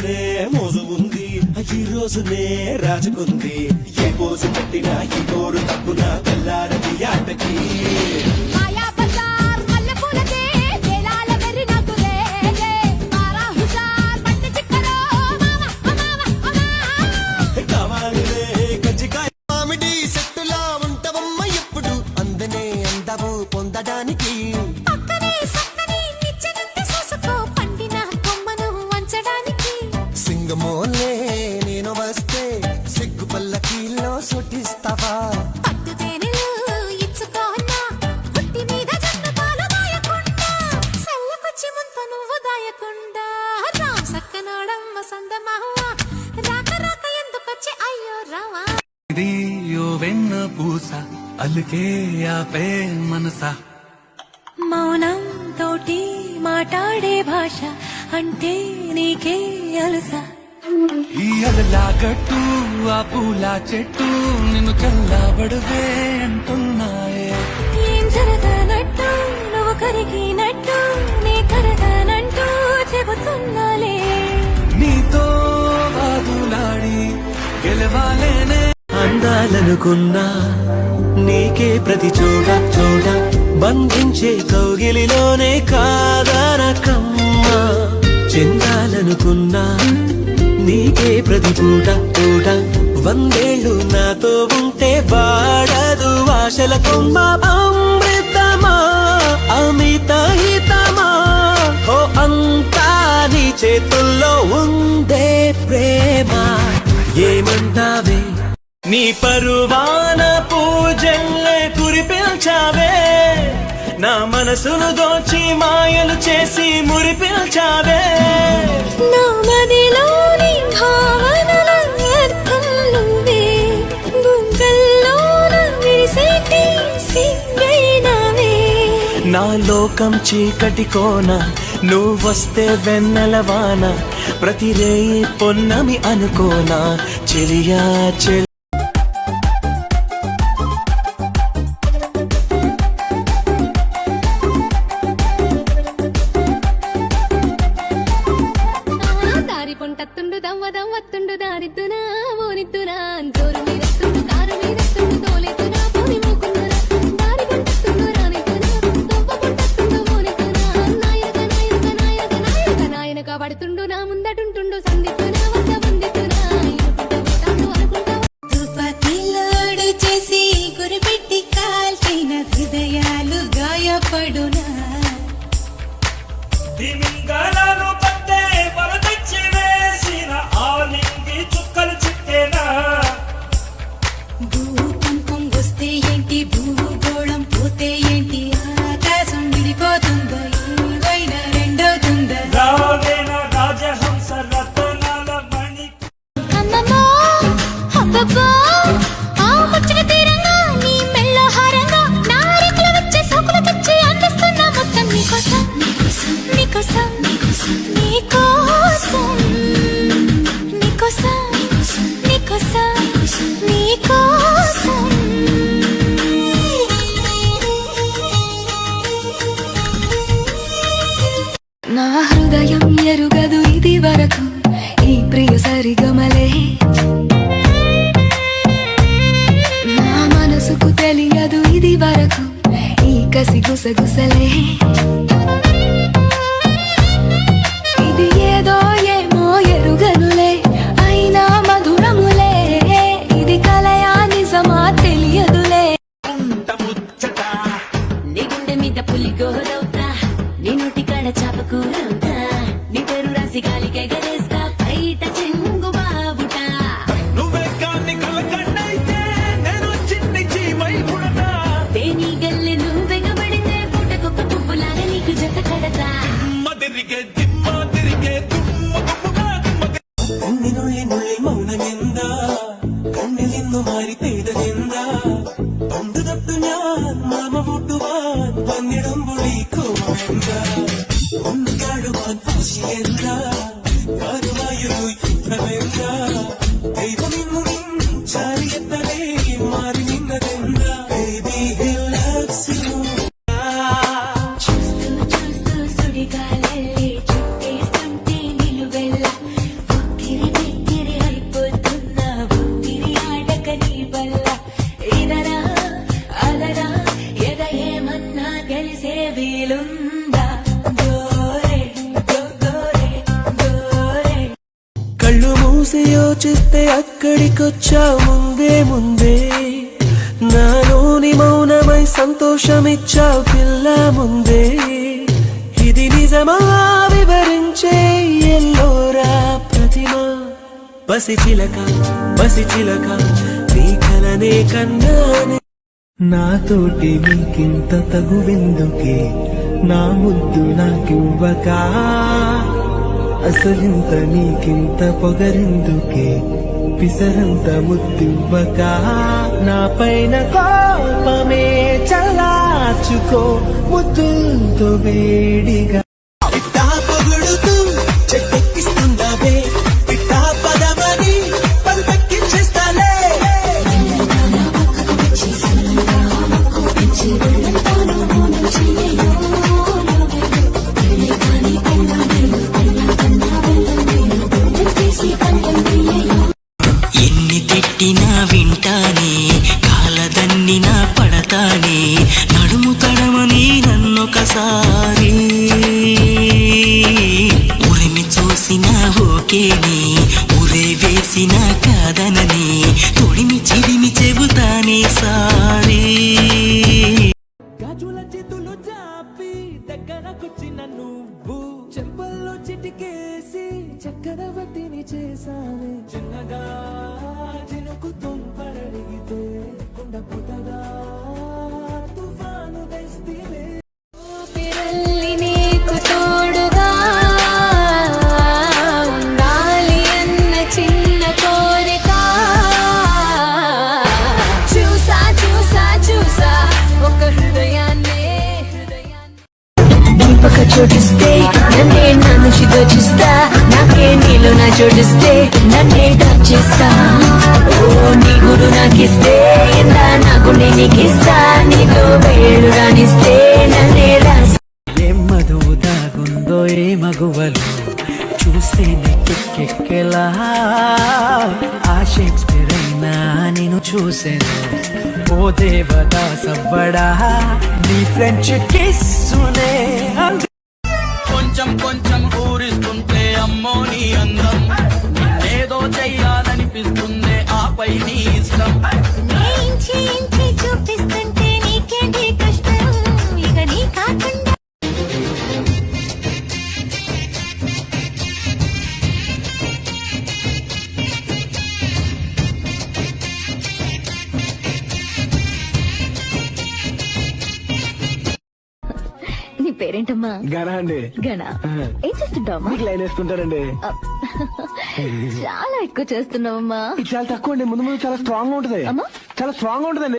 పైననే మోజు ఉంది, ఈ రోజునే రాజుకుంది. ఏ పోజు పెట్టినా ఈ కోరు తప్పున తెల్లారది ఆటకి. పొందడానికి సింగమోలే నేను వస్తే సిగ్గు పల్లకీలో సుటిస్తావా? వెన్న పూస అల్లుకే ఆపే మనసా, మౌనం తోటి మాట్లాడే భాష అంటే నీకే అలుసా. ఈ అలలా గట్టు ఆ పూల చెట్టు నిన్ను చల్లబడువే అంటున్నాయే. ఏం జరగనట్టు నువ్వు కరిగినట్టు నీ కరగనంటూ చెబుతున్నాలే. నీతో వాదులాడి గెలవాలేనే అందాలనుకున్నా నీకే ప్రతి చోట బంధించే కౌగిలిలోనే కాదనకమ్మా. చెందాలనుకున్నా నీకే ప్రతి పూట వందేళ్ళు నాతో ఉంటే వాడదు ఆశల కొమ్మ. అమృతమా అమిత హితమా ఓ అంతా నీ చేతుల్లో ఉందే ప్రేమ. ఏమంటావే నీ పరువాన పూజల్లే కురిపిల్చావే, నా మనసును దోచి మాయలు చేసి మురిపిల్చావే. నా మదిలోని భావనల అర్థం నువ్వే, గుంగల్లోన విరిసేటి సిగ్గైనవే. నా లోకం చీకటి కోన నువ్వొస్తే వెన్నెలవాన, ప్రతి రేయి పొన్నమి అనుకోనా చెలియా చెలి. దారి పొంటత్తుండు దవ్వదవ్వత్తుండు దారిద్దునా ఓనిద్దునా జోరు మీరత్తుండు కారు మీరత్తుండు తోలెత్తునా పోని మూకున్నురా. దారి పొంటత్తుండు రానిద్దునా దవ్వ పొంటత్తుండు ఓనిద్దునా. నాయనక పడుతుండు నా ముందటుంటుండు సందిద్దునా వద్ద వందిద్దునా. తుపాకీలోడు చేసి గురిపెట్టి కాల్చిన హృదయాలు గాయపడునా. భూకంపం వస్తే ఏంటి, భూగోళం పోతే ఏంటి, ఆకాశం విడిపోతుందా ఏవైనా రెండవుతుందా. అమ్మమ్మో అబ్బబ్బో ఆ ముచ్చట తీరంగా నీ మెళ్ళ హారంగా నా రెక్కలు వచ్చే సోకులు తెచ్చి అందిస్తున్నా మొత్తం నీకోసం నీకోసం నీకోసం నీకోసం నీకోసం నీకోసం నీకోసం. నా హృదయం ఎరుగదు ఇది వరకు ఈ ప్రియ సరిగమలే, నా మనసుకు తెలియదు ఇది వరకు ఈ కసి గుసగుసలే. ఇది ఏదో ఏమో ఎరుగనులే అయినా మధురములే, ఇది కలయా నిజమా తెలియదులే. నీ గుండె మీద పులి గోరవుతా, నీ నోటి కాడ చాపకూరవుతా, నీ పేరు రాసి గాలికే గరేస్తా బయట చెంగు బాబుటా. తేనీ గల్లె నువ్వెగబడితే పూటకొక్క పువ్వులాగా నీకు జత కడతా. മൗനമെന്താ കണ്ണിൽ നിന്നു മാറി പെയ്തതെന്താ, പണ്ട് തൊട്ടു ഞാൻ മാമ മുട്ടുവാൻ വന്നിടുമ്പോൾ ഈ കോമെന്താ, ഒന്ന് കാണുവാൻ വാശിയെന്താ, കാരുമായൊരു യുദ്ധമെന്താ, ദൈവം ഇന്നു നിൻ ചാരിയത്തലേ മാറി നിന്നതെന്താ. Baby he loves you. చూస్తూ చూస్తూ సుడిగాలే చుట్టేస్తుంటే నిలువెల్ల చూసి యోచిస్తే అక్కడికొచ్చా ముందే ముందే నాలోని మౌనమై సంతోషమిచ్చావు పిల్ల ముందే ఇది నిజమా వివరించే ఎల్లోరా ప్రతిమ పసిచిలక నీ కలనే కన్నానే నాతోటి నీకింత తగువెందుకే నా ముద్దు నాకివ్వక అసలింత నీకింత పొగరెందుకే పిసరంత ముద్దివ్వక నా పైన కోపమే చల్లార్చుకో ముద్దులతో వేడిగా పిట్టా పొగుడుతూ చెట్టెక్కిస్తుందావే పిట్టా పదమని పలుపెక్కించేస్తాలే ఎన్ని తిట్టినా వింటానే కాలదన్నినా పడతానే నడుము తడమని నన్నొకసారి ఉరిమి చూసినా ఓకేని ఉరే వేసినా కాదనని తొడిమి చిరిమి చెబుతానే సారీ గాజుల చేతులు చాపి దగ్గరకొచ్చిన నువ్వు చెంపల్లో చిటికేసి చక్రవర్తిని చేసావే చిన్నగా చినుకు తుంపరడిగితే కుండ పుటగా తుఫాను తెస్తివే ఊపిరల్లి నీకు తోడుగా ఉండాలి అన్న చిన్న కోరిక చూసా ఒక హృదయాన్నే దీపక చోటిస్తే నన్నే నా నుంచి దోచిస్తా నాకే నీలో నా చోటిస్తే నన్నే టచ్ చేస్తా ఓ నీ గురు నాకిస్తే ఇందా నాకు నీకిస్తా నీతో వేళ్ళు రాణిస్తే నన్నే రాసి ఏం మధువు దాగుందో ఏ మగువలు చూస్తే నెక్కెక్కెలా ఆ షేక్స్పియర్ అయినా నేను చూసాను ఓ దేవదా సవ్వడా నీ ఫ్రెంచ్ కిస్సునే కొంచెం కొంచెం ఊరిస్తుంటే అమ్మో నీ అందం ఏదో చెయ్యాలనిపిస్తుంది ఆపై నీ ఇష్టం ఇంచి చూపిస్తుంటే నీకేంటి కష్టం ఇక నీ కాకుండా నీ పేరేంటమ్మా గనా అండి గణ ఏం చేస్తుంటావమ్మా లైన్ వేస్తుంటారండి చాలా ఎక్కువ చేస్తున్నావమ్మా ఇది చాలా తక్కువ అండి ముందు చాలా స్ట్రాంగ్ గా ఉంటది అమ్మా? చాలా స్ట్రాంగ్ గా ఉంటదండి